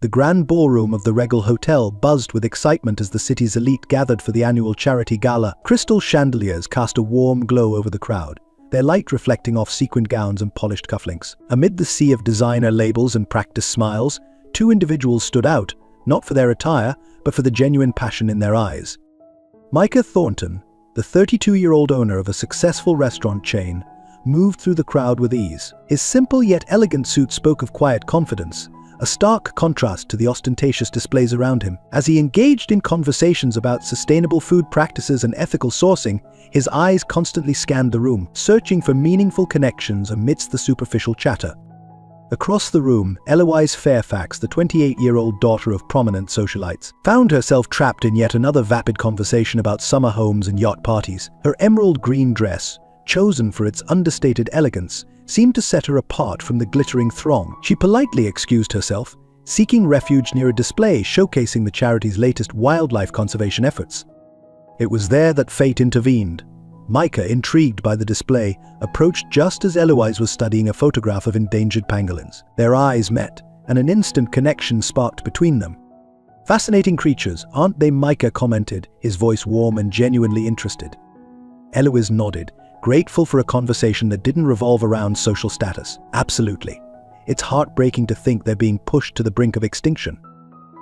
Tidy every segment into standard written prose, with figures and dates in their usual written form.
The grand ballroom of the Regal Hotel buzzed with excitement as the city's elite gathered for the annual charity gala. Crystal chandeliers cast a warm glow over the crowd, their light reflecting off sequined gowns and polished cufflinks. Amid the sea of designer labels and practiced smiles, two individuals stood out, not for their attire, but for the genuine passion in their eyes. Micah Thornton, the 32-year-old owner of a successful restaurant chain, moved through the crowd with ease. His simple yet elegant suit spoke of quiet confidence, a stark contrast to the ostentatious displays around him. As he engaged in conversations about sustainable food practices and ethical sourcing, his eyes constantly scanned the room, searching for meaningful connections amidst the superficial chatter. Across the room, Eloise Fairfax, the 28-year-old daughter of prominent socialites, found herself trapped in yet another vapid conversation about summer homes and yacht parties. Her emerald green dress, chosen for its understated elegance, seemed to set her apart from the glittering throng. She politely excused herself, seeking refuge near a display showcasing the charity's latest wildlife conservation efforts. It was there that fate intervened. Micah, intrigued by the display, approached just as Eloise was studying a photograph of endangered pangolins. Their eyes met, and an instant connection sparked between them. "Fascinating creatures, aren't they?" Micah commented, his voice warm and genuinely interested. Eloise nodded, grateful for a conversation that didn't revolve around social status. "Absolutely. It's heartbreaking to think they're being pushed to the brink of extinction."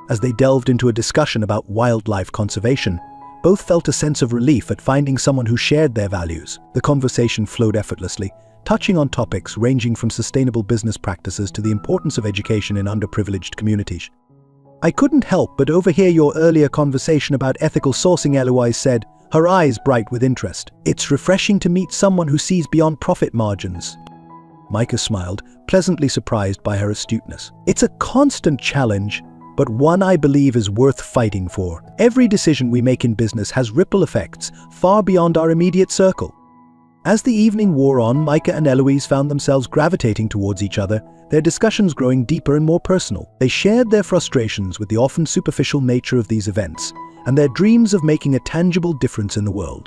As they delved into a discussion about wildlife conservation, both felt a sense of relief at finding someone who shared their values. The conversation flowed effortlessly, touching on topics ranging from sustainable business practices to the importance of education in underprivileged communities. "I couldn't help but overhear your earlier conversation about ethical sourcing," Eloise said, her eyes bright with interest. "It's refreshing to meet someone who sees beyond profit margins." Micah smiled, pleasantly surprised by her astuteness. "It's a constant challenge, but one I believe is worth fighting for. Every decision we make in business has ripple effects far beyond our immediate circle." As the evening wore on, Micah and Eloise found themselves gravitating towards each other, their discussions growing deeper and more personal. They shared their frustrations with the often superficial nature of these events, and their dreams of making a tangible difference in the world.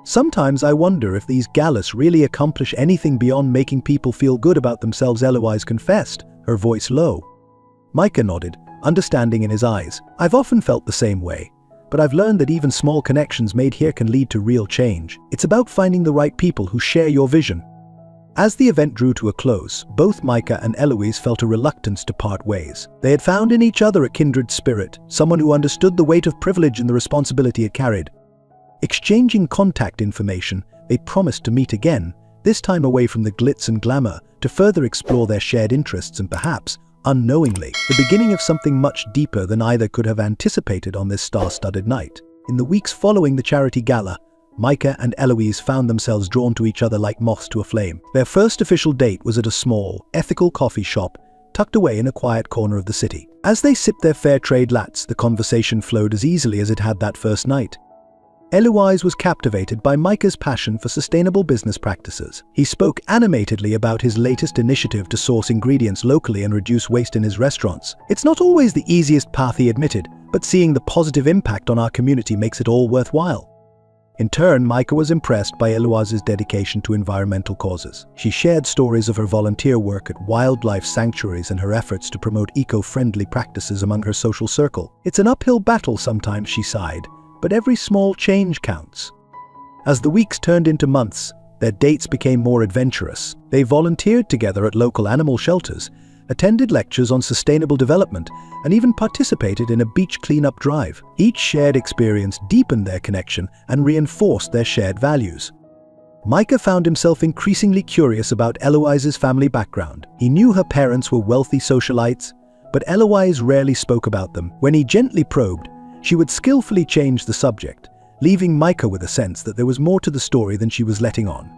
"Sometimes I wonder if these galas really accomplish anything beyond making people feel good about themselves," Eloise confessed, her voice low. Micah nodded, understanding in his eyes. "I've often felt the same way, but I've learned that even small connections made here can lead to real change. It's about finding the right people who share your vision." As the event drew to a close, both Micah and Eloise felt a reluctance to part ways. They had found in each other a kindred spirit, someone who understood the weight of privilege and the responsibility it carried. Exchanging contact information, they promised to meet again, this time away from the glitz and glamour, to further explore their shared interests and perhaps, unknowingly, the beginning of something much deeper than either could have anticipated on this star-studded night. In the weeks following the charity gala, Micah and Eloise found themselves drawn to each other like moths to a flame. Their first official date was at a small, ethical coffee shop tucked away in a quiet corner of the city. As they sipped their fair trade lattes, the conversation flowed as easily as it had that first night. Eloise was captivated by Micah's passion for sustainable business practices. He spoke animatedly about his latest initiative to source ingredients locally and reduce waste in his restaurants. "It's not always the easiest path," he admitted, "but seeing the positive impact on our community makes it all worthwhile." In turn, Micah was impressed by Eloise's dedication to environmental causes. She shared stories of her volunteer work at wildlife sanctuaries and her efforts to promote eco-friendly practices among her social circle. "It's an uphill battle sometimes," she sighed, "but every small change counts." As the weeks turned into months, their dates became more adventurous. They volunteered together at local animal shelters, attended lectures on sustainable development, and even participated in a beach cleanup drive. Each shared experience deepened their connection and reinforced their shared values. Micah found himself increasingly curious about Eloise's family background. He knew her parents were wealthy socialites, but Eloise rarely spoke about them. When he gently probed, she would skillfully change the subject, leaving Micah with a sense that there was more to the story than she was letting on.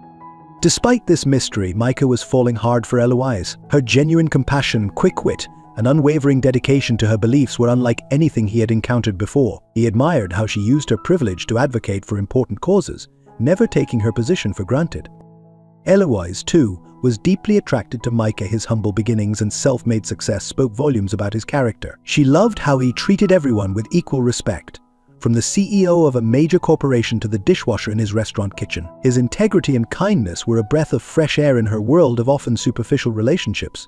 Despite this mystery, Micah was falling hard for Eloise. Her genuine compassion, quick wit, and unwavering dedication to her beliefs were unlike anything he had encountered before. He admired how she used her privilege to advocate for important causes, never taking her position for granted. Eloise, too, was deeply attracted to Micah. His humble beginnings and self-made success spoke volumes about his character. She loved how he treated everyone with equal respect, from the CEO of a major corporation to the dishwasher in his restaurant kitchen. His integrity and kindness were a breath of fresh air in her world of often superficial relationships.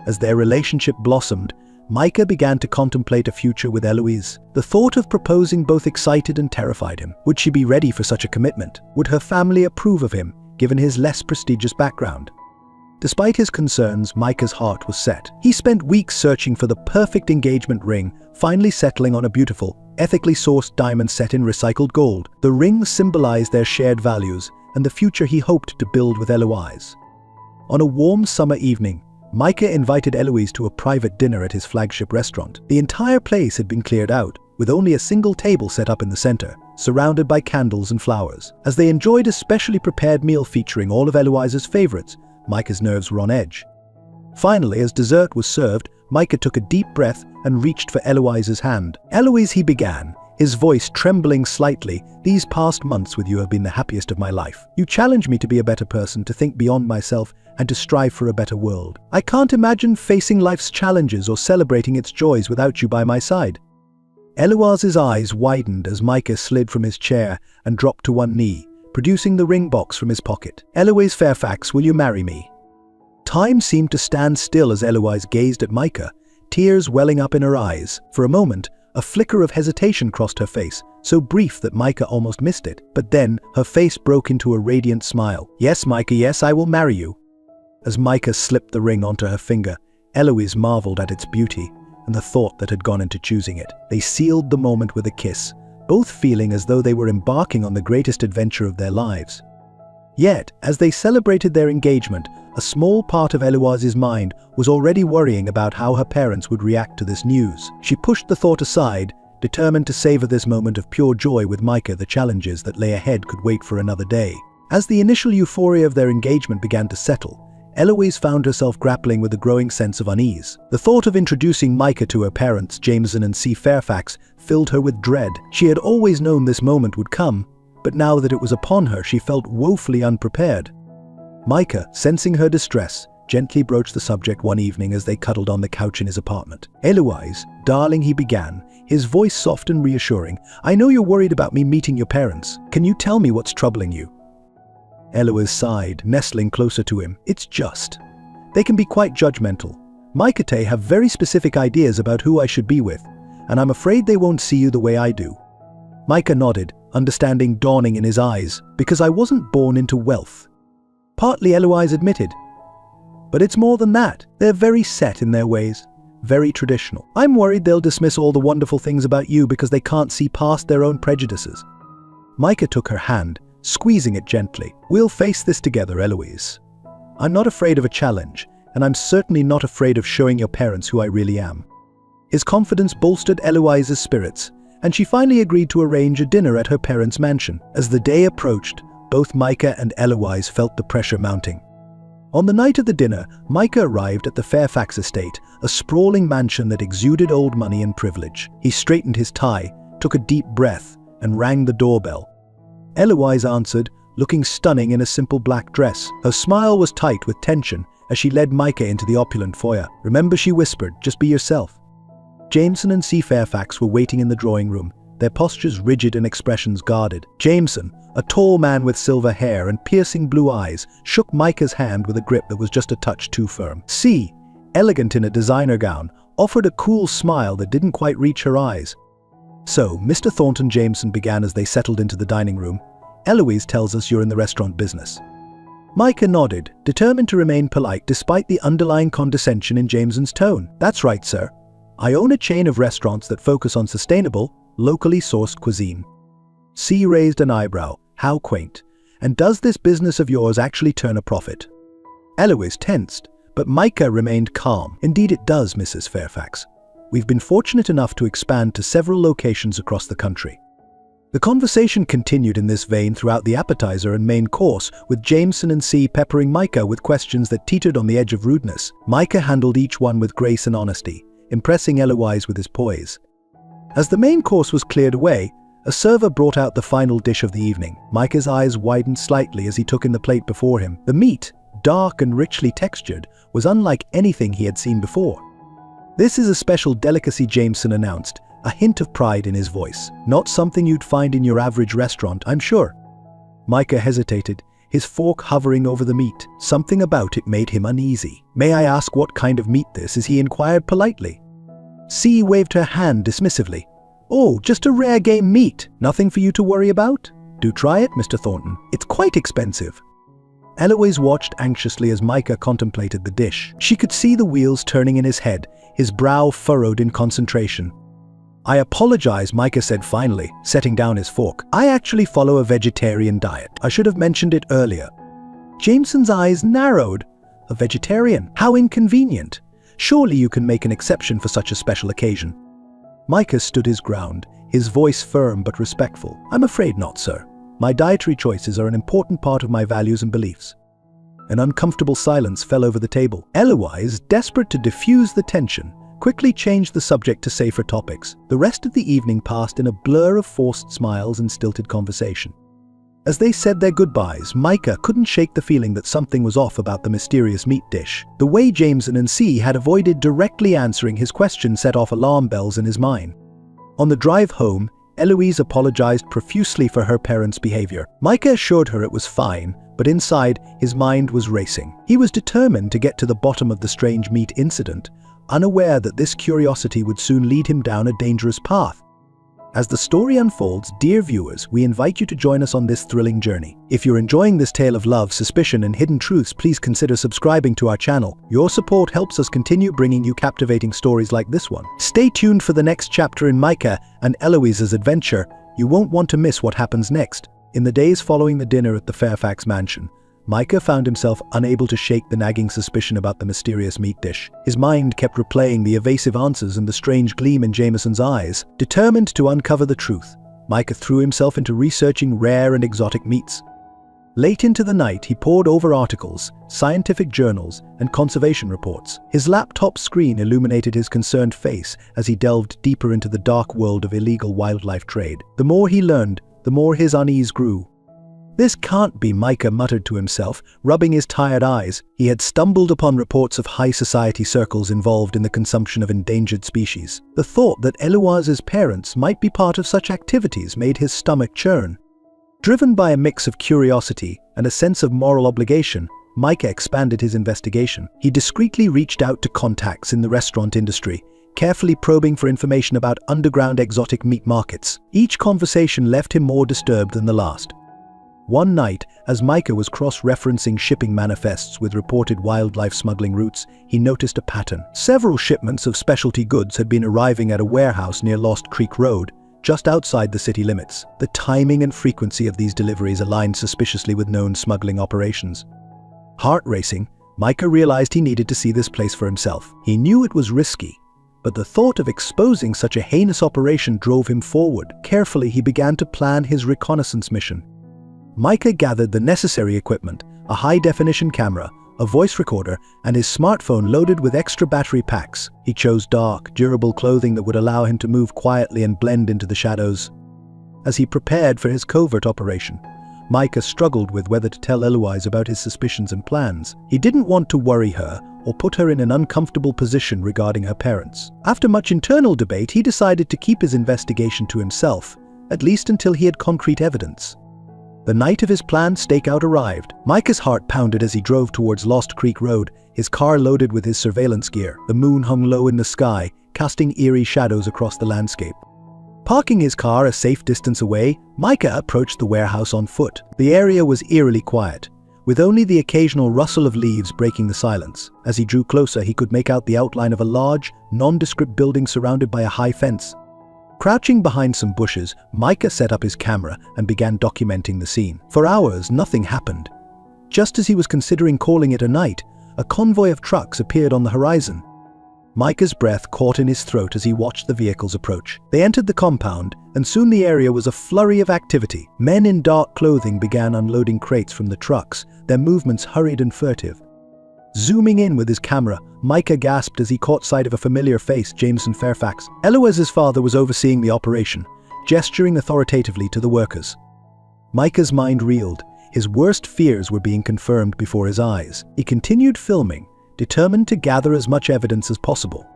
As their relationship blossomed, Micah began to contemplate a future with Eloise. The thought of proposing both excited and terrified him. Would she be ready for such a commitment? Would her family approve of him, given his less prestigious background? Despite his concerns, Micah's heart was set. He spent weeks searching for the perfect engagement ring, finally settling on a beautiful, ethically sourced diamond set in recycled gold. The ring symbolized their shared values and the future he hoped to build with Eloise. On a warm summer evening, Micah invited Eloise to a private dinner at his flagship restaurant. The entire place had been cleared out, with only a single table set up in the center, surrounded by candles and flowers. As they enjoyed a specially prepared meal featuring all of Eloise's favorites, Micah's nerves were on edge. Finally, as dessert was served, Micah took a deep breath and reached for Eloise's hand. "Eloise," he began, his voice trembling slightly, "these past months with you have been the happiest of my life. You challenge me to be a better person, to think beyond myself, and to strive for a better world. I can't imagine facing life's challenges or celebrating its joys without you by my side." Eloise's eyes widened as Micah slid from his chair and dropped to one knee, producing the ring box from his pocket. "Eloise Fairfax, will you marry me?" Time seemed to stand still as Eloise gazed at Micah, tears welling up in her eyes. For a moment, a flicker of hesitation crossed her face, so brief that Micah almost missed it. But then, her face broke into a radiant smile. "Yes, Micah, yes, I will marry you." As Micah slipped the ring onto her finger, Eloise marveled at its beauty and the thought that had gone into choosing it. They sealed the moment with a kiss, both feeling as though they were embarking on the greatest adventure of their lives. Yet, as they celebrated their engagement, a small part of Eloise's mind was already worrying about how her parents would react to this news. She pushed the thought aside, determined to savor this moment of pure joy with Micah. The challenges that lay ahead could wait for another day. As the initial euphoria of their engagement began to settle, Eloise found herself grappling with a growing sense of unease. The thought of introducing Micah to her parents, Jameson and C. Fairfax, filled her with dread. She had always known this moment would come, but now that it was upon her, she felt woefully unprepared. Micah, sensing her distress, gently broached the subject one evening as they cuddled on the couch in his apartment. "Eloise, darling," he began, his voice soft and reassuring, "I know you're worried about me meeting your parents. Can you tell me what's troubling you?" Eloise sighed, nestling closer to him. "It's just. They can be quite judgmental. Micah have very specific ideas about who I should be with, and I'm afraid they won't see you the way I do." Micah nodded, understanding dawning in his eyes. "Because I wasn't born into wealth." Partly, Eloise admitted. "But it's more than that. They're very set in their ways, very traditional. I'm worried they'll dismiss all the wonderful things about you because they can't see past their own prejudices." Micah took her hand, squeezing it gently. "We'll face this together, Eloise. I'm not afraid of a challenge, and I'm certainly not afraid of showing your parents who I really am." His confidence bolstered Eloise's spirits, and she finally agreed to arrange a dinner at her parents' mansion. As the day approached, both Micah and Eloise felt the pressure mounting. On the night of the dinner, Micah arrived at the Fairfax estate, a sprawling mansion that exuded old money and privilege. He straightened his tie, took a deep breath, and rang the doorbell. Eloise answered, looking stunning in a simple black dress. Her smile was tight with tension as she led Micah into the opulent foyer. "Remember," she whispered, "just be yourself." Jameson and C. Fairfax were waiting in the drawing room, their postures rigid and expressions guarded. Jameson, a tall man with silver hair and piercing blue eyes, shook Micah's hand with a grip that was just a touch too firm. C., elegant in a designer gown, offered a cool smile that didn't quite reach her eyes. "So, Mr. Thornton," Jameson began as they settled into the dining room, "Eloise tells us you're in the restaurant business." Micah nodded, determined to remain polite despite the underlying condescension in Jameson's tone. "That's right, sir. I own a chain of restaurants that focus on sustainable, locally sourced cuisine." C raised an eyebrow. "How quaint. And does this business of yours actually turn a profit?" Eloise tensed, but Micah remained calm. "Indeed it does, Mrs. Fairfax. We've been fortunate enough to expand to several locations across the country." The conversation continued in this vein throughout the appetizer and main course, with Jameson and C peppering Micah with questions that teetered on the edge of rudeness. Micah handled each one with grace and honesty, impressing Eloise with his poise. As the main course was cleared away, a server brought out the final dish of the evening. Micah's eyes widened slightly as he took in the plate before him. The meat, dark and richly textured, was unlike anything he had seen before. "This is a special delicacy," Jameson announced, a hint of pride in his voice. "Not something you'd find in your average restaurant, I'm sure." Micah hesitated, his fork hovering over the meat. Something about it made him uneasy. "May I ask what kind of meat this is?" he inquired politely. C waved her hand dismissively. "Oh, just a rare game meat. Nothing for you to worry about? Do try it, Mr. Thornton. It's quite expensive." Eloise watched anxiously as Micah contemplated the dish. She could see the wheels turning in his head, his brow furrowed in concentration. "I apologize," Micah said finally, setting down his fork. "I actually follow a vegetarian diet. I should have mentioned it earlier." Jameson's eyes narrowed. "A vegetarian? How inconvenient. Surely you can make an exception for such a special occasion." Micah stood his ground, his voice firm but respectful. "I'm afraid not, sir. My dietary choices are an important part of my values and beliefs." An uncomfortable silence fell over the table. Eloise, desperate to diffuse the tension, quickly changed the subject to safer topics. The rest of the evening passed in a blur of forced smiles and stilted conversation. As they said their goodbyes, Micah couldn't shake the feeling that something was off about the mysterious meat dish. The way Jameson and C had avoided directly answering his question set off alarm bells in his mind. On the drive home, Eloise apologized profusely for her parents' behavior. Micah assured her it was fine, but inside, his mind was racing. He was determined to get to the bottom of the strange meat incident, unaware that this curiosity would soon lead him down a dangerous path. As the story unfolds, dear viewers, we invite you to join us on this thrilling journey. If you're enjoying this tale of love, suspicion, and hidden truths, please consider subscribing to our channel. Your support helps us continue bringing you captivating stories like this one. Stay tuned for the next chapter in Micah and Eloise's adventure. You won't want to miss what happens next. In the days following the dinner at the Fairfax mansion, Micah found himself unable to shake the nagging suspicion about the mysterious meat dish. His mind kept replaying the evasive answers and the strange gleam in Jameson's eyes. Determined to uncover the truth, Micah threw himself into researching rare and exotic meats. Late into the night, he pored over articles, scientific journals, and conservation reports. His laptop screen illuminated his concerned face as he delved deeper into the dark world of illegal wildlife trade. The more he learned, the more his unease grew. "This can't be," Micah muttered to himself, rubbing his tired eyes. He had stumbled upon reports of high society circles involved in the consumption of endangered species. The thought that Eloise's parents might be part of such activities made his stomach churn. Driven by a mix of curiosity and a sense of moral obligation, Micah expanded his investigation. He discreetly reached out to contacts in the restaurant industry, carefully probing for information about underground exotic meat markets. Each conversation left him more disturbed than the last. One night, as Micah was cross-referencing shipping manifests with reported wildlife smuggling routes, he noticed a pattern. Several shipments of specialty goods had been arriving at a warehouse near Lost Creek Road, just outside the city limits. The timing and frequency of these deliveries aligned suspiciously with known smuggling operations. Heart racing, Micah realized he needed to see this place for himself. He knew it was risky, but the thought of exposing such a heinous operation drove him forward. Carefully, he began to plan his reconnaissance mission. Micah gathered the necessary equipment, a high-definition camera, a voice recorder, and his smartphone loaded with extra battery packs. He chose dark, durable clothing that would allow him to move quietly and blend into the shadows. As he prepared for his covert operation, Micah struggled with whether to tell Eloise about his suspicions and plans. He didn't want to worry her or put her in an uncomfortable position regarding her parents. After much internal debate, he decided to keep his investigation to himself, at least until he had concrete evidence. The night of his planned stakeout arrived. Micah's heart pounded as he drove towards Lost Creek Road, his car loaded with his surveillance gear. The moon hung low in the sky, casting eerie shadows across the landscape. Parking his car a safe distance away, Micah approached the warehouse on foot. The area was eerily quiet, with only the occasional rustle of leaves breaking the silence. As he drew closer, he could make out the outline of a large, nondescript building surrounded by a high fence. Crouching behind some bushes, Micah set up his camera and began documenting the scene. For hours, nothing happened. Just as he was considering calling it a night, a convoy of trucks appeared on the horizon. Micah's breath caught in his throat as he watched the vehicles approach. They entered the compound, and soon the area was a flurry of activity. Men in dark clothing began unloading crates from the trucks, their movements hurried and furtive. Zooming in with his camera, Micah gasped as he caught sight of a familiar face, Jameson Fairfax. Eloise's father was overseeing the operation, gesturing authoritatively to the workers. Micah's mind reeled. His worst fears were being confirmed before his eyes. He continued filming, determined to gather as much evidence as possible.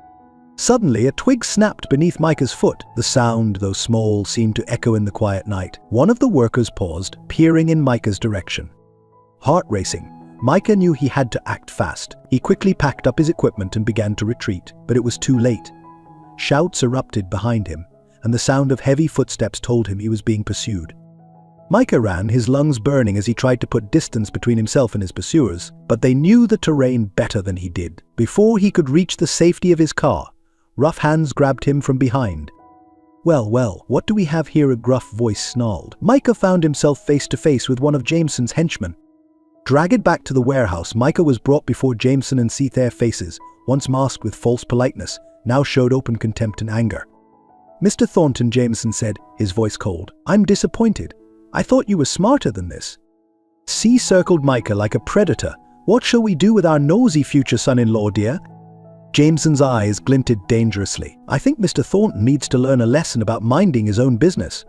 Suddenly, a twig snapped beneath Micah's foot. The sound, though small, seemed to echo in the quiet night. One of the workers paused, peering in Micah's direction. Heart racing, Micah knew he had to act fast. He quickly packed up his equipment and began to retreat, but it was too late. Shouts erupted behind him, and the sound of heavy footsteps told him he was being pursued. Micah ran, his lungs burning as he tried to put distance between himself and his pursuers, but they knew the terrain better than he did. Before he could reach the safety of his car, rough hands grabbed him from behind. Well, what do we have here?" a gruff voice snarled. Micah found himself face to face with one of Jameson's henchmen. Dragged back to the warehouse, Micah was brought before Jameson and see their faces, once masked with false politeness, now showed open contempt and anger. "Mr. Thornton," Jameson said, his voice cold, "I'm disappointed. I thought you were smarter than this." C circled Micah like a predator. "What shall we do with our nosy future son-in-law, dear?" Jameson's eyes glinted dangerously. "I think Mr. Thornton needs to learn a lesson about minding his own business."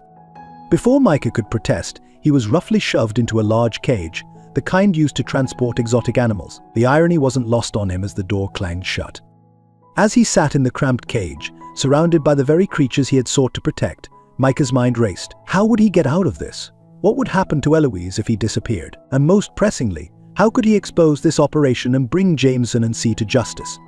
Before Micah could protest, he was roughly shoved into a large cage, the kind used to transport exotic animals. The irony wasn't lost on him as the door clanged shut. As he sat in the cramped cage, surrounded by the very creatures he had sought to protect, Micah's mind raced. How would he get out of this? What would happen to Eloise if he disappeared? And most pressingly, how could he expose this operation and bring Jameson and C to justice?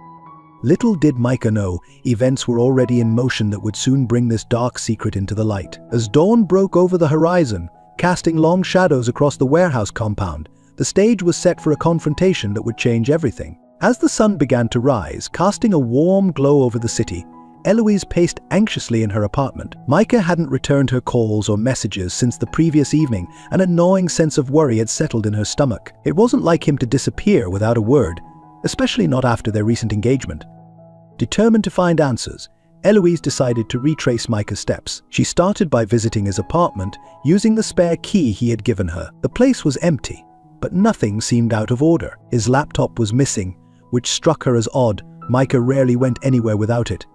Little did Micah know, events were already in motion that would soon bring this dark secret into the light. As dawn broke over the horizon, casting long shadows across the warehouse compound, the stage was set for a confrontation that would change everything. As the sun began to rise, casting a warm glow over the city, Eloise paced anxiously in her apartment. Micah hadn't returned her calls or messages since the previous evening, and a gnawing sense of worry had settled in her stomach. It wasn't like him to disappear without a word, especially not after their recent engagement. Determined to find answers, Eloise decided to retrace Micah's steps. She started by visiting his apartment, using the spare key he had given her. The place was empty, but nothing seemed out of order. His laptop was missing, which struck her as odd. Micah rarely went anywhere without it.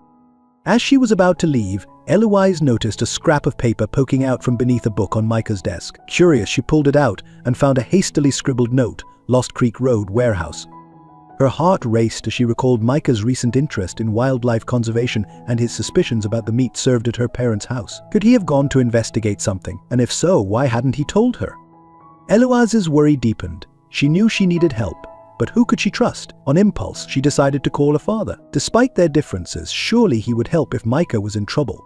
As she was about to leave, Eloise noticed a scrap of paper poking out from beneath a book on Micah's desk. Curious, she pulled it out and found a hastily scribbled note, Lost Creek Road, Warehouse. Her heart raced as she recalled Micah's recent interest in wildlife conservation and his suspicions about the meat served at her parents' house. Could he have gone to investigate something? And if so, why hadn't he told her? Eloise's worry deepened. She knew she needed help, but who could she trust? On impulse, she decided to call her father. Despite their differences, surely he would help if Micah was in trouble.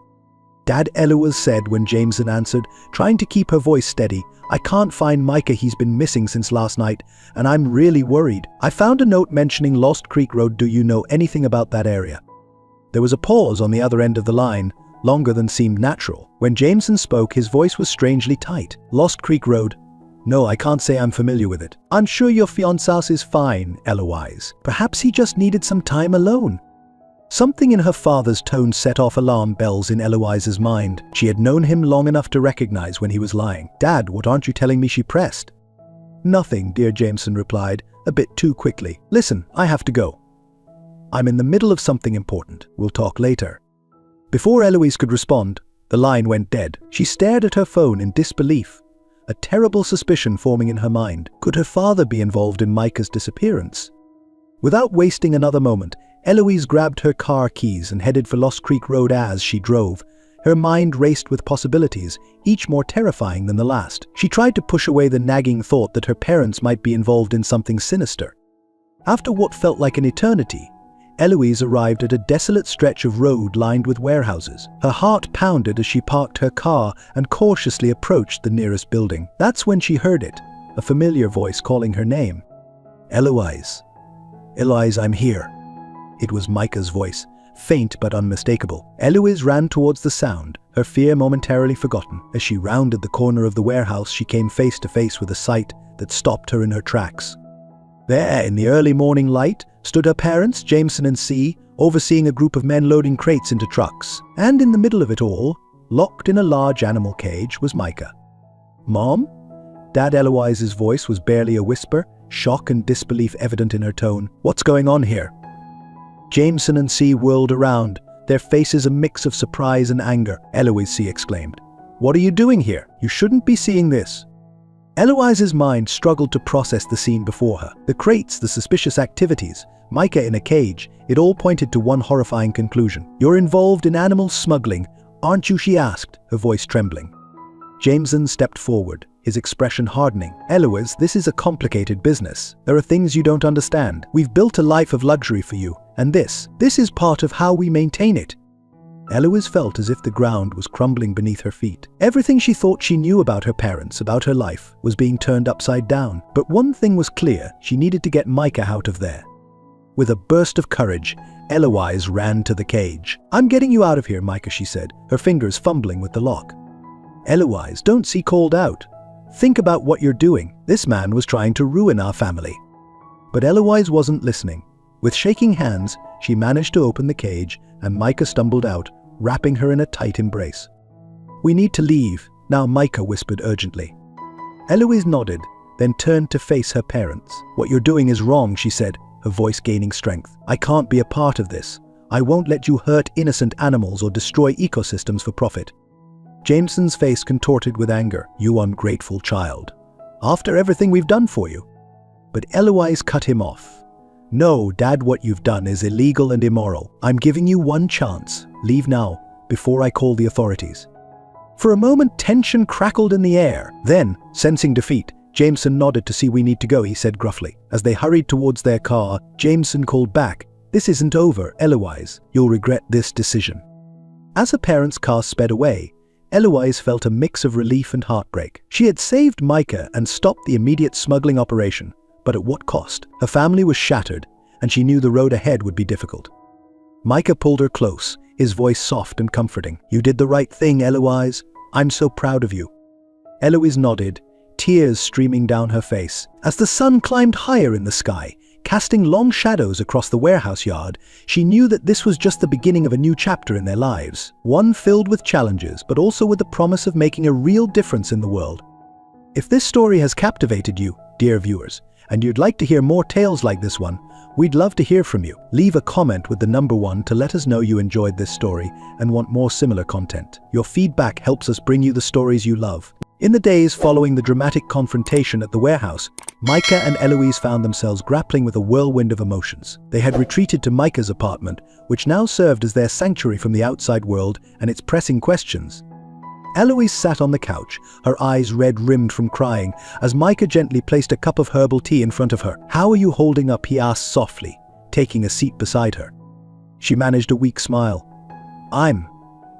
"Dad," Eloise said when Jameson answered, trying to keep her voice steady, "I can't find Micah. He's been missing since last night, and I'm really worried. I found a note mentioning Lost Creek Road. Do you know anything about that area?" There was a pause on the other end of the line, longer than seemed natural. When Jameson spoke, his voice was strangely tight. "Lost Creek Road? No, I can't say I'm familiar with it." "I'm sure your fiancé is fine, Eloise. Perhaps he just needed some time alone." Something in her father's tone set off alarm bells in Eloise's mind. She had known him long enough to recognize when he was lying. "Dad, what aren't you telling me?" she pressed. "Nothing, dear," Jameson replied, a bit too quickly. "Listen, I have to go. I'm in the middle of something important. We'll talk later." Before Eloise could respond, the line went dead. She stared at her phone in disbelief, a terrible suspicion forming in her mind. Could her father be involved in Micah's disappearance? Without wasting another moment, Eloise grabbed her car keys and headed for Lost Creek Road. As she drove, her mind raced with possibilities, each more terrifying than the last. She tried to push away the nagging thought that her parents might be involved in something sinister. After what felt like an eternity, Eloise arrived at a desolate stretch of road lined with warehouses. Her heart pounded as she parked her car and cautiously approached the nearest building. That's when she heard it, a familiar voice calling her name. "Eloise. Eloise, I'm here." It was Micah's voice, faint but unmistakable. Eloise ran towards the sound, her fear momentarily forgotten. As she rounded the corner of the warehouse, she came face to face with a sight that stopped her in her tracks. There, in the early morning light, stood her parents, Jameson and C, overseeing a group of men loading crates into trucks. And in the middle of it all, locked in a large animal cage, was Micah. "Mom?" Dad Eloise's voice was barely a whisper, shock and disbelief evident in her tone. "What's going on here?" Jameson and C whirled around, their faces a mix of surprise and anger. "Eloise," C exclaimed. "What are you doing here? You shouldn't be seeing this." Eloise's mind struggled to process the scene before her. The crates, the suspicious activities, Micah in a cage, it all pointed to one horrifying conclusion. "You're involved in animal smuggling, aren't you?" she asked, her voice trembling. Jameson stepped forward, his expression hardening. "Eloise, this is a complicated business. There are things you don't understand. We've built a life of luxury for you, and this is part of how we maintain it." Eloise felt as if the ground was crumbling beneath her feet. Everything she thought she knew about her parents, about her life, was being turned upside down. But one thing was clear: she needed to get Micah out of there. With a burst of courage, Eloise ran to the cage. "I'm getting you out of here, Micah," she said, her fingers fumbling with the lock. "Eloise, don't see called out. Think about what you're doing. This man was trying to ruin our family." But Eloise wasn't listening. With shaking hands, she managed to open the cage, and Micah stumbled out, wrapping her in a tight embrace. "We need to leave now," Micah whispered urgently. Eloise nodded, then turned to face her parents. "What you're doing is wrong," she said, her voice gaining strength. "I can't be a part of this. I won't let you hurt innocent animals or destroy ecosystems for profit." Jameson's face contorted with anger. "You ungrateful child. After everything we've done for you." But Eloise cut him off. "No, Dad, what you've done is illegal and immoral. I'm giving you one chance. Leave now, before I call the authorities." For a moment, tension crackled in the air. Then, sensing defeat, Jameson nodded to see we need to go, he said gruffly. As they hurried towards their car, Jameson called back, "This isn't over, Eloise. You'll regret this decision." As her parents' car sped away, Eloise felt a mix of relief and heartbreak. She had saved Micah and stopped the immediate smuggling operation, but at what cost? Her family was shattered, and she knew the road ahead would be difficult. Micah pulled her close, his voice soft and comforting. "You did the right thing, Eloise. I'm so proud of you." Eloise nodded, tears streaming down her face. As the sun climbed higher in the sky, casting long shadows across the warehouse yard, she knew that this was just the beginning of a new chapter in their lives, one filled with challenges, but also with the promise of making a real difference in the world. If this story has captivated you, dear viewers, and you'd like to hear more tales like this one, we'd love to hear from you. Leave a comment with the number 1 to let us know you enjoyed this story and want more similar content. Your feedback helps us bring you the stories you love. In the days following the dramatic confrontation at the warehouse, Micah and Eloise found themselves grappling with a whirlwind of emotions. They had retreated to Micah's apartment, which now served as their sanctuary from the outside world and its pressing questions. Eloise sat on the couch, her eyes red-rimmed from crying, as Micah gently placed a cup of herbal tea in front of her. "How are you holding up?" he asked softly, taking a seat beside her. She managed a weak smile.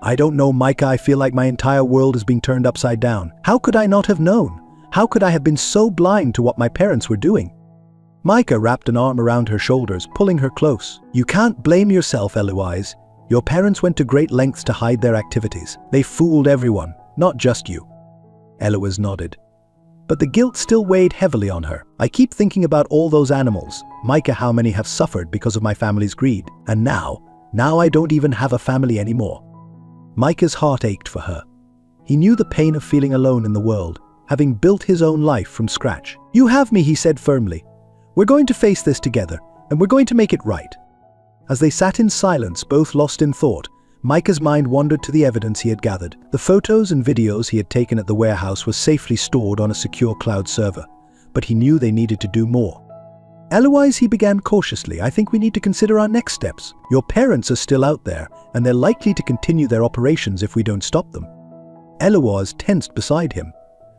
I don't know, Micah. I feel like my entire world is being turned upside down. How could I not have known? How could I have been so blind to what my parents were doing?" Micah wrapped an arm around her shoulders, pulling her close. "You can't blame yourself, Eloise. Your parents went to great lengths to hide their activities. They fooled everyone, not just you." Eloise nodded. But the guilt still weighed heavily on her. "I keep thinking about all those animals. Micah, how many have suffered because of my family's greed? And now I don't even have a family anymore." Micah's heart ached for her. He knew the pain of feeling alone in the world, having built his own life from scratch. "You have me," he said firmly. "We're going to face this together, and we're going to make it right." As they sat in silence, both lost in thought, Micah's mind wandered to the evidence he had gathered. The photos and videos he had taken at the warehouse were safely stored on a secure cloud server, but he knew they needed to do more. "Eloise," he began cautiously, "I think we need to consider our next steps. Your parents are still out there, and they're likely to continue their operations if we don't stop them." Eloise tensed beside him.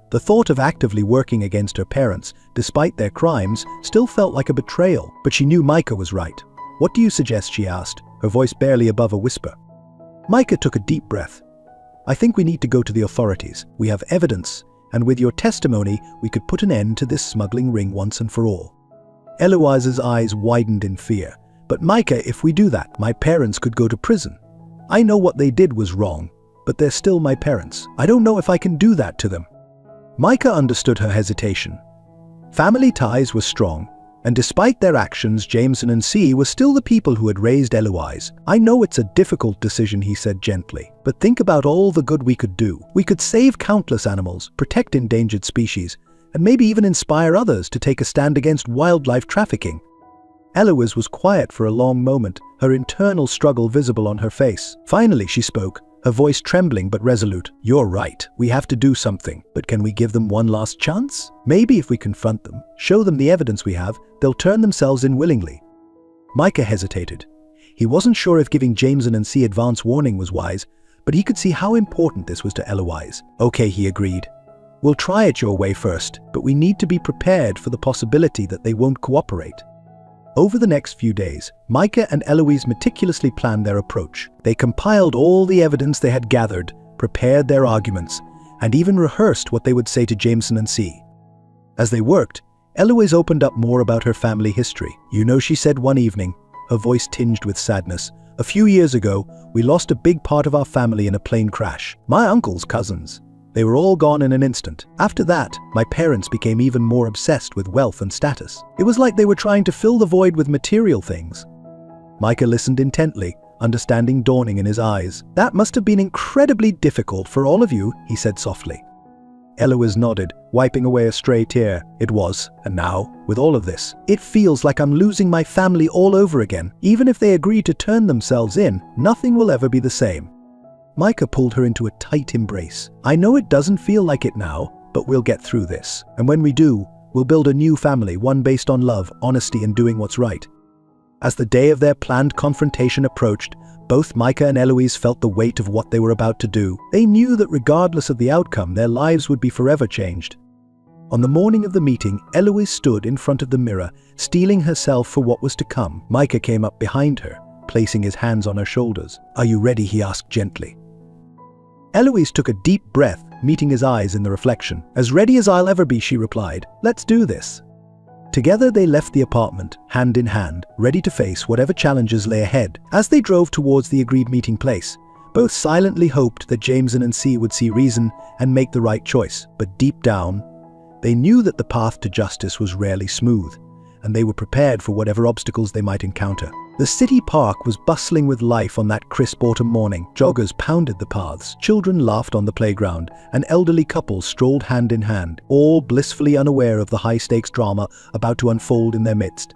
The thought of actively working against her parents, despite their crimes, still felt like a betrayal, but she knew Micah was right. "What do you suggest?" she asked, her voice barely above a whisper. Micah took a deep breath. "I think we need to go to the authorities. We have evidence, and with your testimony, we could put an end to this smuggling ring once and for all." Eloise's eyes widened in fear. "But Micah, if we do that, my parents could go to prison. I know what they did was wrong, but they're still my parents. I don't know if I can do that to them." Micah understood her hesitation. Family ties were strong, and despite their actions, Jameson and C were still the people who had raised Eloise. "I know it's a difficult decision," he said gently, "but think about all the good we could do. We could save countless animals, protect endangered species, and maybe even inspire others to take a stand against wildlife trafficking." Eloise was quiet for a long moment, her internal struggle visible on her face. Finally she spoke, her voice trembling but resolute. "You're right. We have to do something. But can we give them one last chance? Maybe if we confront them, show them the evidence we have, they'll turn themselves in willingly." Micah hesitated. He wasn't sure if giving Jameson and C advance warning was wise, but he could see how important this was to Eloise. "Okay," he agreed. "We'll try it your way first, but we need to be prepared for the possibility that they won't cooperate." Over the next few days, Micah and Eloise meticulously planned their approach. They compiled all the evidence they had gathered, prepared their arguments, and even rehearsed what they would say to Jameson and C. As they worked, Eloise opened up more about her family history. "You know," she said one evening, her voice tinged with sadness, "a few years ago, we lost a big part of our family in a plane crash. My uncle's cousins. They were all gone in an instant. After that, my parents became even more obsessed with wealth and status. It was like they were trying to fill the void with material things." Micah listened intently, understanding dawning in his eyes. "That must have been incredibly difficult for all of you," he said softly. Eloise nodded, wiping away a stray tear. "It was, and now, with all of this, it feels like I'm losing my family all over again. Even if they agree to turn themselves in, nothing will ever be the same." Micah pulled her into a tight embrace. "I know it doesn't feel like it now, but we'll get through this. And when we do, we'll build a new family, one based on love, honesty, and doing what's right." As the day of their planned confrontation approached, both Micah and Eloise felt the weight of what they were about to do. They knew that regardless of the outcome, their lives would be forever changed. On the morning of the meeting, Eloise stood in front of the mirror, steeling herself for what was to come. Micah came up behind her, placing his hands on her shoulders. "Are you ready?" he asked gently. Eloise took a deep breath, meeting his eyes in the reflection. "As ready as I'll ever be," she replied. "Let's do this." Together they left the apartment, hand in hand, ready to face whatever challenges lay ahead. As they drove towards the agreed meeting place, both silently hoped that Jameson and C would see reason and make the right choice. But deep down, they knew that the path to justice was rarely smooth, and they were prepared for whatever obstacles they might encounter. The city park was bustling with life on that crisp autumn morning. Joggers pounded the paths, children laughed on the playground, and elderly couples strolled hand in hand, all blissfully unaware of the high-stakes drama about to unfold in their midst.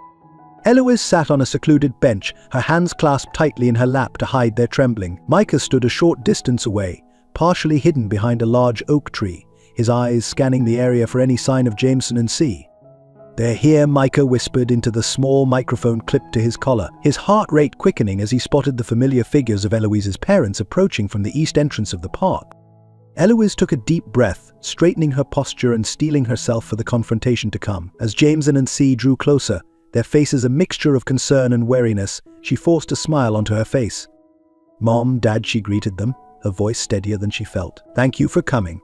Eloise sat on a secluded bench, her hands clasped tightly in her lap to hide their trembling. Micah stood a short distance away, partially hidden behind a large oak tree, his eyes scanning the area for any sign of Jameson and C. "They're here," Micah whispered into the small microphone clipped to his collar, his heart rate quickening as he spotted the familiar figures of Eloise's parents approaching from the east entrance of the park. Eloise took a deep breath, straightening her posture and steeling herself for the confrontation to come. As Jameson and C drew closer, their faces a mixture of concern and wariness, she forced a smile onto her face. "Mom, Dad," she greeted them, her voice steadier than she felt. "Thank you for coming."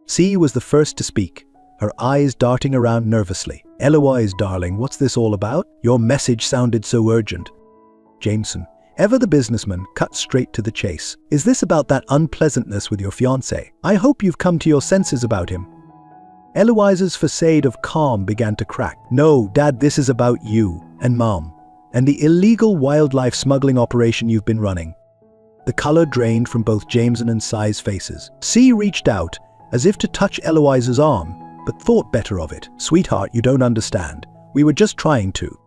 C was the first to speak, her eyes darting around nervously. "Eloise, darling, what's this all about? Your message sounded so urgent." Jameson, ever the businessman, cut straight to the chase. "Is this about that unpleasantness with your fiancé? I hope you've come to your senses about him." Eloise's facade of calm began to crack. "No, Dad, this is about you and Mom, and the illegal wildlife smuggling operation you've been running." The color drained from both Jameson and Cy's faces. C reached out, as if to touch Eloise's arm, but thought better of it. "Sweetheart, you don't understand. We were just trying to."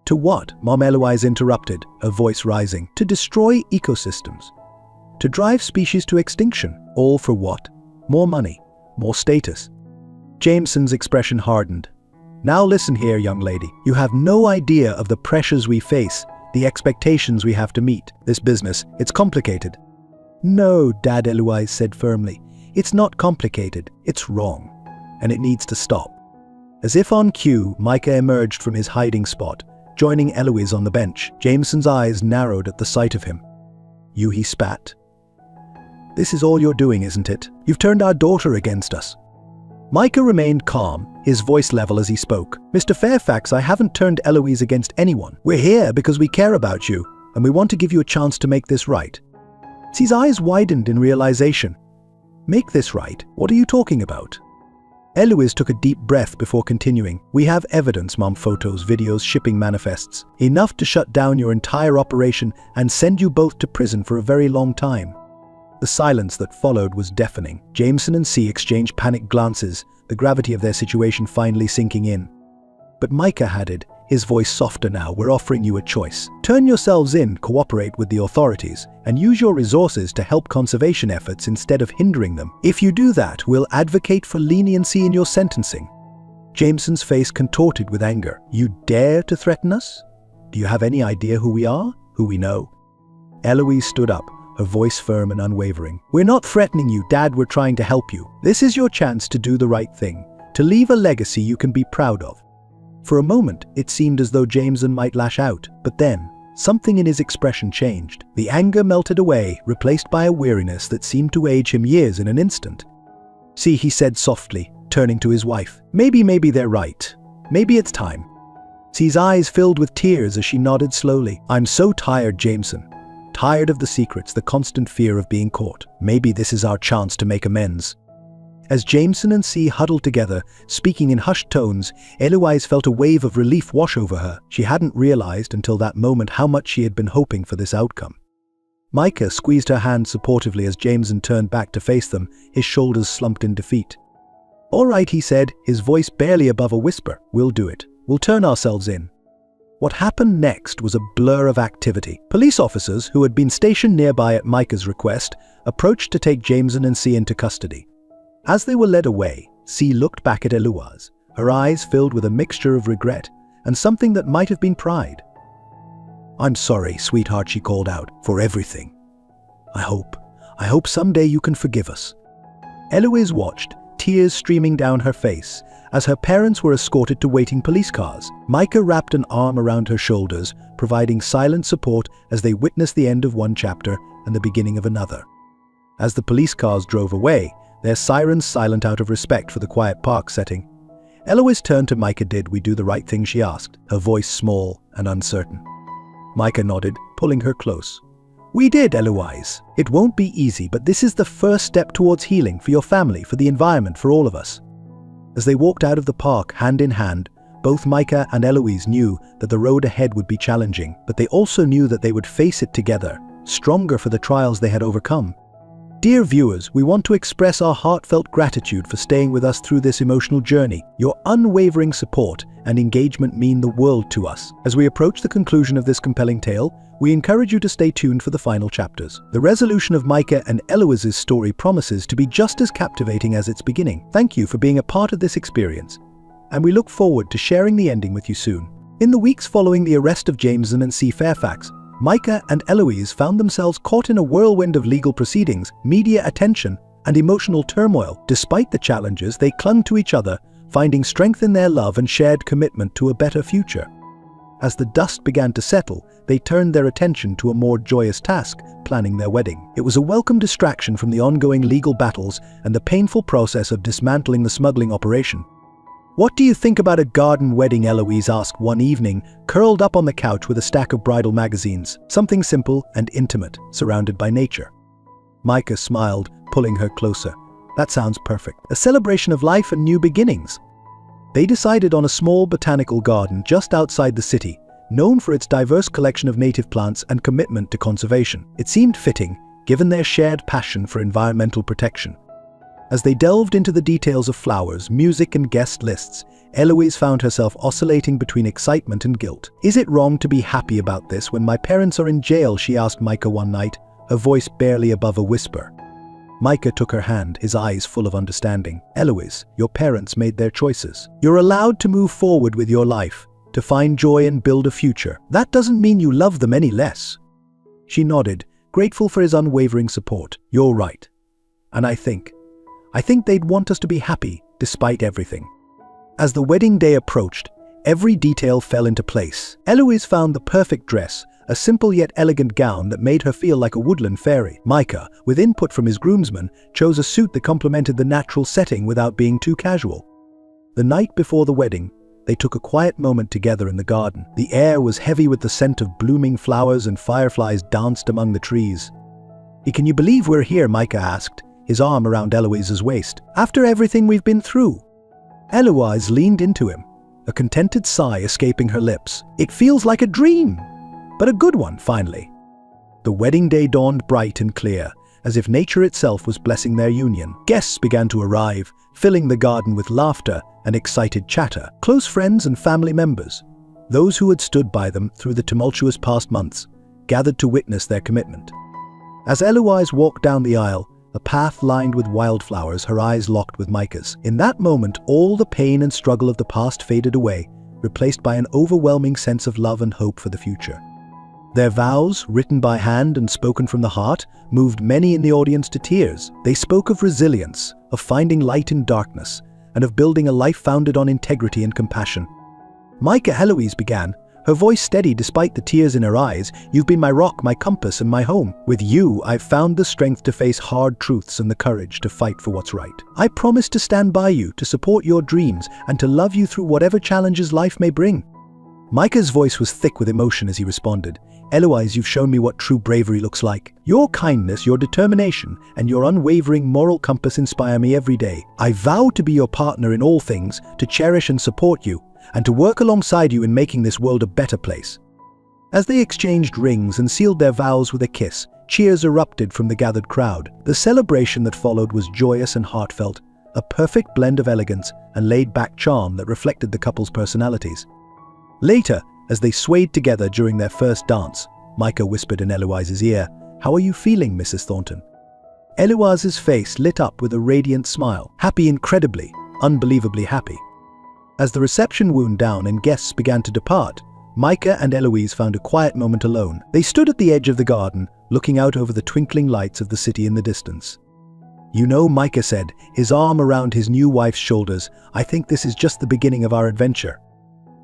"To what?" Mom Eloise interrupted, her voice rising. "To destroy ecosystems. To drive species to extinction. All for what? More money. More status." Jameson's expression hardened. "Now listen here, young lady. You have no idea of the pressures we face, the expectations we have to meet. This business, it's complicated." "No, Dad," Eloise said firmly. "It's not complicated. It's wrong. And it needs to stop." As if on cue, Micah emerged from his hiding spot, joining Eloise on the bench. Jameson's eyes narrowed at the sight of him. "You," he spat. "This is all you're doing, isn't it? You've turned our daughter against us." Micah remained calm, his voice level as he spoke. "Mr. Fairfax, I haven't turned Eloise against anyone. We're here because we care about you, and we want to give you a chance to make this right." His eyes widened in realization. "Make this right? What are you talking about?" Eloise took a deep breath before continuing. "We have evidence, Mom, photos, videos, shipping manifests. Enough to shut down your entire operation and send you both to prison for a very long time." The silence that followed was deafening. Jameson and C exchanged panicked glances, the gravity of their situation finally sinking in. But Micah added, his voice softer now, "We're offering you a choice. Turn yourselves in, cooperate with the authorities, and use your resources to help conservation efforts instead of hindering them. If you do that, we'll advocate for leniency in your sentencing." Jameson's face contorted with anger. "You dare to threaten us? Do you have any idea who we are? Who we know?" Eloise stood up, her voice firm and unwavering. "We're not threatening you, Dad, we're trying to help you. This is your chance to do the right thing, to leave a legacy you can be proud of." For a moment, it seemed as though Jameson might lash out, but then, something in his expression changed. The anger melted away, replaced by a weariness that seemed to age him years in an instant. "See," he said softly, turning to his wife. Maybe they're right. Maybe it's time." C's eyes filled with tears as she nodded slowly. "I'm so tired, Jameson. Tired of the secrets, the constant fear of being caught. Maybe this is our chance to make amends." As Jameson and C huddled together, speaking in hushed tones, Eloise felt a wave of relief wash over her. She hadn't realized until that moment how much she had been hoping for this outcome. Micah squeezed her hand supportively as Jameson turned back to face them, his shoulders slumped in defeat. "All right," he said, his voice barely above a whisper. "We'll do it. We'll turn ourselves in." What happened next was a blur of activity. Police officers, who had been stationed nearby at Micah's request, approached to take Jameson and C into custody. As they were led away, C looked back at Eloise, her eyes filled with a mixture of regret and something that might have been pride. "I'm sorry, sweetheart," she called out, "for everything. I hope someday you can forgive us." Eloise watched, tears streaming down her face, as her parents were escorted to waiting police cars. Micah wrapped an arm around her shoulders, providing silent support as they witnessed the end of one chapter and the beginning of another. As the police cars drove away, their sirens silent out of respect for the quiet park setting, Eloise turned to Micah. "Did we do the right thing?" she asked, her voice small and uncertain. Micah nodded, pulling her close. "We did, Eloise. It won't be easy, but this is the first step towards healing for your family, for the environment, for all of us." As they walked out of the park, hand in hand, both Micah and Eloise knew that the road ahead would be challenging, but they also knew that they would face it together, stronger for the trials they had overcome. Dear viewers, we want to express our heartfelt gratitude for staying with us through this emotional journey. Your unwavering support and engagement mean the world to us. As we approach the conclusion of this compelling tale, we encourage you to stay tuned for the final chapters. The resolution of Micah and Eloise's story promises to be just as captivating as its beginning. Thank you for being a part of this experience, and we look forward to sharing the ending with you soon. In the weeks following the arrest of Jameson and C. Fairfax, Micah and Eloise found themselves caught in a whirlwind of legal proceedings, media attention, and emotional turmoil. Despite the challenges, they clung to each other, finding strength in their love and shared commitment to a better future. As the dust began to settle, they turned their attention to a more joyous task, planning their wedding. It was a welcome distraction from the ongoing legal battles and the painful process of dismantling the smuggling operation. "What do you think about a garden wedding?" Eloise asked one evening, curled up on the couch with a stack of bridal magazines. "Something simple and intimate, surrounded by nature." Micah smiled, pulling her closer. "That sounds perfect. A celebration of life and new beginnings." They decided on a small botanical garden just outside the city, known for its diverse collection of native plants and commitment to conservation. It seemed fitting, given their shared passion for environmental protection. As they delved into the details of flowers, music, and guest lists, Eloise found herself oscillating between excitement and guilt. "Is it wrong to be happy about this when my parents are in jail?" she asked Micah one night, her voice barely above a whisper. Micah took her hand, his eyes full of understanding. "Eloise, your parents made their choices. You're allowed to move forward with your life, to find joy and build a future. That doesn't mean you love them any less." She nodded, grateful for his unwavering support. "You're right. And I think they'd want us to be happy, despite everything." As the wedding day approached, every detail fell into place. Eloise found the perfect dress, a simple yet elegant gown that made her feel like a woodland fairy. Micah, with input from his groomsmen, chose a suit that complemented the natural setting without being too casual. The night before the wedding, they took a quiet moment together in the garden. The air was heavy with the scent of blooming flowers and fireflies danced among the trees. "Can you believe we're here?" Micah asked, his arm around Eloise's waist. "After everything we've been through." Eloise leaned into him, a contented sigh escaping her lips. "It feels like a dream, but a good one, finally." The wedding day dawned bright and clear, as if nature itself was blessing their union. Guests began to arrive, filling the garden with laughter and excited chatter. Close friends and family members, those who had stood by them through the tumultuous past months, gathered to witness their commitment. As Eloise walked down the aisle, a path lined with wildflowers, her eyes locked with Micah's. In that moment, all the pain and struggle of the past faded away, replaced by an overwhelming sense of love and hope for the future. Their vows, written by hand and spoken from the heart, moved many in the audience to tears. They spoke of resilience, of finding light in darkness, and of building a life founded on integrity and compassion. Micah, Eloise began, her voice steady despite the tears in her eyes. "You've been my rock, my compass, and my home. With you, I've found the strength to face hard truths and the courage to fight for what's right. I promise to stand by you, to support your dreams, and to love you through whatever challenges life may bring." Micah's voice was thick with emotion as he responded, "Eloise, you've shown me what true bravery looks like. Your kindness, your determination, and your unwavering moral compass inspire me every day. I vow to be your partner in all things, to cherish and support you, and to work alongside you in making this world a better place." As they exchanged rings and sealed their vows with a kiss, cheers erupted from the gathered crowd. The celebration that followed was joyous and heartfelt, a perfect blend of elegance and laid-back charm that reflected the couple's personalities. Later, as they swayed together during their first dance, Micah whispered in Eloise's ear, "How are you feeling, Mrs. Thornton?" Eloise's face lit up with a radiant smile, happy, incredibly, unbelievably happy. As the reception wound down and guests began to depart, Micah and Eloise found a quiet moment alone. They stood at the edge of the garden, looking out over the twinkling lights of the city in the distance. "You know," Micah said, his arm around his new wife's shoulders, "I think this is just the beginning of our adventure."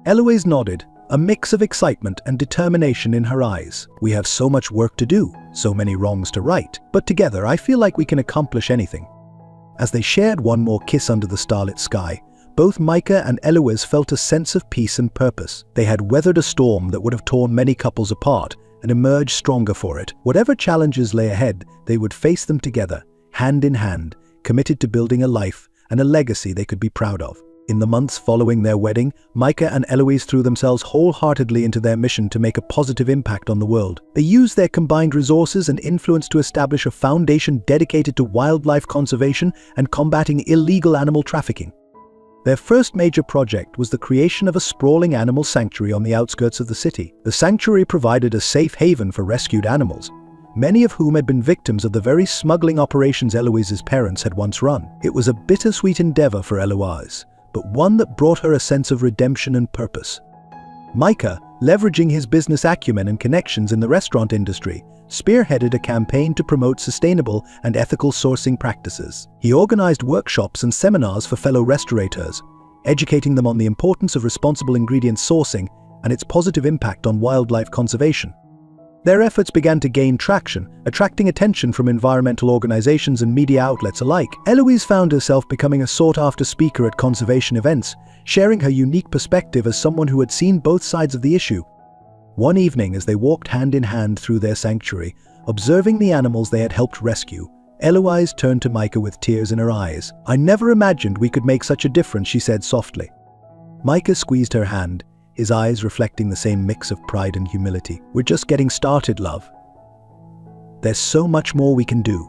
Eloise nodded, a mix of excitement and determination in her eyes. "We have so much work to do, so many wrongs to right, but together I feel like we can accomplish anything." As they shared one more kiss under the starlit sky, both Micah and Eloise felt a sense of peace and purpose. They had weathered a storm that would have torn many couples apart and emerged stronger for it. Whatever challenges lay ahead, they would face them together, hand in hand, committed to building a life and a legacy they could be proud of. In the months following their wedding, Micah and Eloise threw themselves wholeheartedly into their mission to make a positive impact on the world. They used their combined resources and influence to establish a foundation dedicated to wildlife conservation and combating illegal animal trafficking. Their first major project was the creation of a sprawling animal sanctuary on the outskirts of the city. The sanctuary provided a safe haven for rescued animals, many of whom had been victims of the very smuggling operations Eloise's parents had once run. It was a bittersweet endeavor for Eloise, but one that brought her a sense of redemption and purpose. Micah, leveraging his business acumen and connections in the restaurant industry, spearheaded a campaign to promote sustainable and ethical sourcing practices. He organized workshops and seminars for fellow restaurateurs, educating them on the importance of responsible ingredient sourcing and its positive impact on wildlife conservation. Their efforts began to gain traction, attracting attention from environmental organizations and media outlets alike. Eloise found herself becoming a sought-after speaker at conservation events, sharing her unique perspective as someone who had seen both sides of the issue. One evening, as they walked hand in hand through their sanctuary, observing the animals they had helped rescue, Eloise turned to Micah with tears in her eyes. "I never imagined we could make such a difference," she said softly. Micah squeezed her hand, his eyes reflecting the same mix of pride and humility. "We're just getting started, love. There's so much more we can do."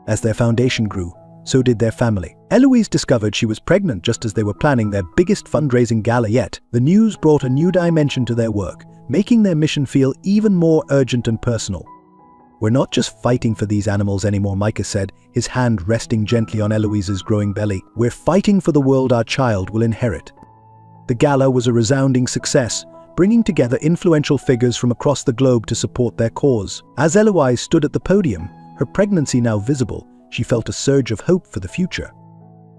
As their foundation grew, so did their family. Eloise discovered she was pregnant just as they were planning their biggest fundraising gala yet. The news brought a new dimension to their work, making their mission feel even more urgent and personal. "We're not just fighting for these animals anymore," Micah said, his hand resting gently on Eloise's growing belly. "We're fighting for the world our child will inherit." The gala was a resounding success, bringing together influential figures from across the globe to support their cause. As Eloise stood at the podium, her pregnancy now visible, she felt a surge of hope for the future.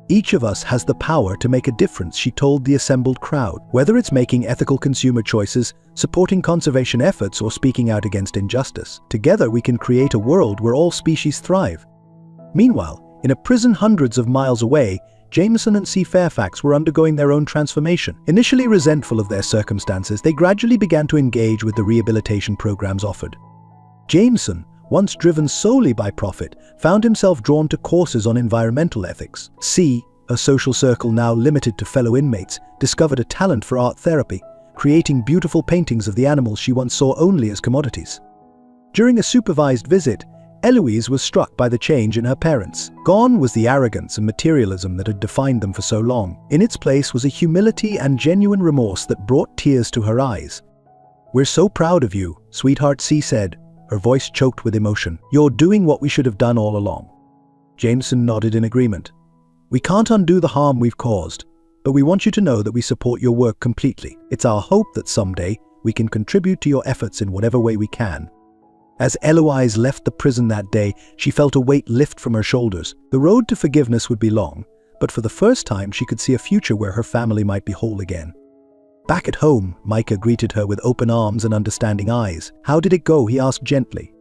"Each of us has the power to make a difference," she told the assembled crowd. "Whether it's making ethical consumer choices, supporting conservation efforts, or speaking out against injustice, together we can create a world where all species thrive." Meanwhile, in a prison hundreds of miles away, Jameson and C. Fairfax were undergoing their own transformation. Initially resentful of their circumstances, they gradually began to engage with the rehabilitation programs offered. Jameson, once driven solely by profit, found himself drawn to courses on environmental ethics. C., a social circle now limited to fellow inmates, discovered a talent for art therapy, creating beautiful paintings of the animals she once saw only as commodities. During a supervised visit, Eloise was struck by the change in her parents. Gone was the arrogance and materialism that had defined them for so long. In its place was a humility and genuine remorse that brought tears to her eyes. "We're so proud of you," sweetheart C said, her voice choked with emotion. "You're doing what we should have done all along." Jameson nodded in agreement. "We can't undo the harm we've caused, but we want you to know that we support your work completely. It's our hope that someday we can contribute to your efforts in whatever way we can." As Eloise left the prison that day, she felt a weight lift from her shoulders. The road to forgiveness would be long, but for the first time she could see a future where her family might be whole again. Back at home, Micah greeted her with open arms and understanding eyes. "How did it go?" he asked gently.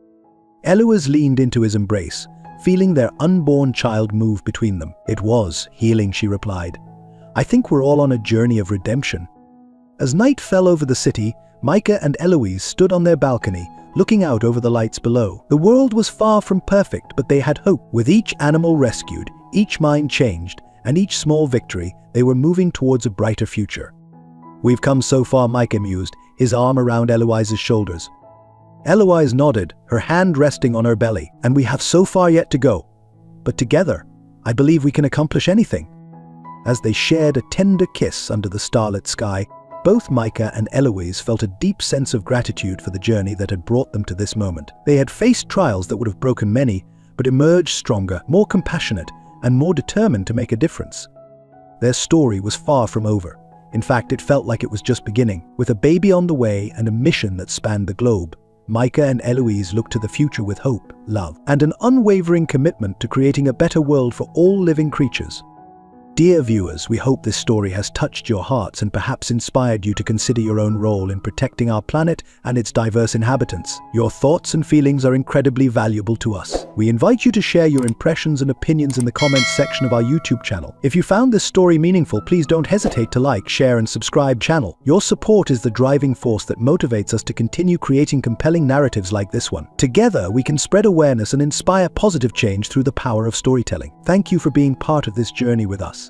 Eloise leaned into his embrace, feeling their unborn child move between them. "It was healing," she replied. "I think we're all on a journey of redemption." As night fell over the city, Micah and Eloise stood on their balcony, looking out over the lights below. The world was far from perfect, but they had hope. With each animal rescued, each mind changed, and each small victory, they were moving towards a brighter future. "We've come so far," Micah mused, his arm around Eloise's shoulders. Eloise nodded, her hand resting on her belly. "And we have so far yet to go. But together, I believe we can accomplish anything." As they shared a tender kiss under the starlit sky, both Micah and Eloise felt a deep sense of gratitude for the journey that had brought them to this moment. They had faced trials that would have broken many, but emerged stronger, more compassionate, and more determined to make a difference. Their story was far from over. In fact, it felt like it was just beginning. With a baby on the way and a mission that spanned the globe, Micah and Eloise looked to the future with hope, love, and an unwavering commitment to creating a better world for all living creatures. Dear viewers, we hope this story has touched your hearts and perhaps inspired you to consider your own role in protecting our planet and its diverse inhabitants. Your thoughts and feelings are incredibly valuable to us. We invite you to share your impressions and opinions in the comments section of our YouTube channel. If you found this story meaningful, please don't hesitate to like, share, and subscribe channel. Your support is the driving force that motivates us to continue creating compelling narratives like this one. Together, we can spread awareness and inspire positive change through the power of storytelling. Thank you for being part of this journey with us.